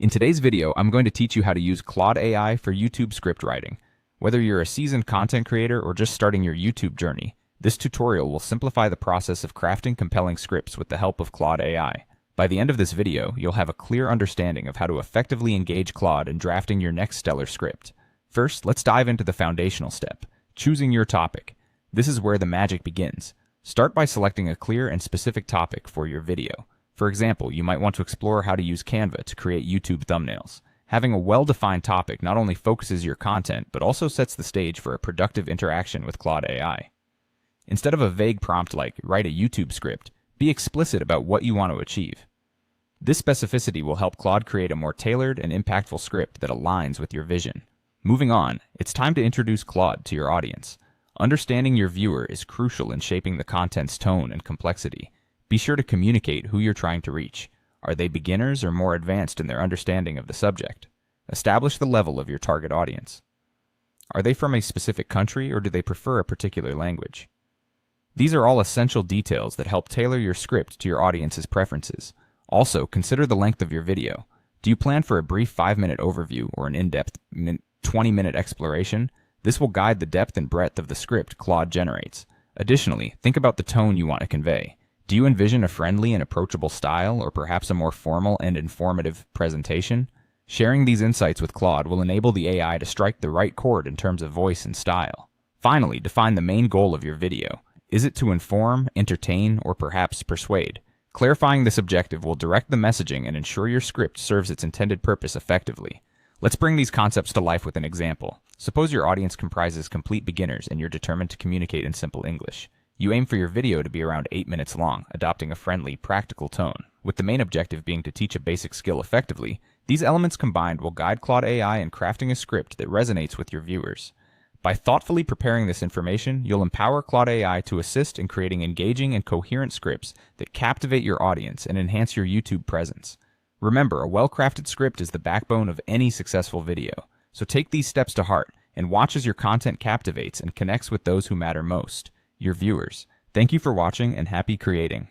In today's video, I'm going to teach you how to use Claude AI for YouTube script writing. Whether you're a seasoned content creator or just starting your YouTube journey, this tutorial will simplify the process of crafting compelling scripts with the help of Claude AI. By the end of this video, you'll have a clear understanding of how to effectively engage Claude in drafting your next stellar script. First, let's dive into the foundational step, choosing your topic. This is where the magic begins. Start by selecting a clear and specific topic for your video. For example, you might want to explore how to use Canva to create YouTube thumbnails. Having a well-defined topic not only focuses your content, but also sets the stage for a productive interaction with Claude AI. Instead of a vague prompt like, write a YouTube script, be explicit about what you want to achieve. This specificity will help Claude create a more tailored and impactful script that aligns with your vision. Moving on, it's time to introduce Claude to your audience. Understanding your viewer is crucial in shaping the content's tone and complexity. Be sure to communicate who you're trying to reach. Are they beginners or more advanced in their understanding of the subject? Establish the level of your target audience. Are they from a specific country or do they prefer a particular language? These are all essential details that help tailor your script to your audience's preferences. Also, consider the length of your video. Do you plan for a brief 5-minute overview or an in-depth 20-minute exploration? This will guide the depth and breadth of the script Claude generates. Additionally, think about the tone you want to convey. Do you envision a friendly and approachable style, or perhaps a more formal and informative presentation? Sharing these insights with Claude will enable the AI to strike the right chord in terms of voice and style. Finally, define the main goal of your video. Is it to inform, entertain, or perhaps persuade? Clarifying this objective will direct the messaging and ensure your script serves its intended purpose effectively. Let's bring these concepts to life with an example. Suppose your audience comprises complete beginners and you're determined to communicate in simple English. You aim for your video to be around 8 minutes long, adopting a friendly, practical tone. With the main objective being to teach a basic skill effectively, these elements combined will guide Claude AI in crafting a script that resonates with your viewers. By thoughtfully preparing this information, you'll empower Claude AI to assist in creating engaging and coherent scripts that captivate your audience and enhance your YouTube presence. Remember, a well-crafted script is the backbone of any successful video. So take these steps to heart and watch as your content captivates and connects with those who matter most, your viewers. Thank you for watching and happy creating.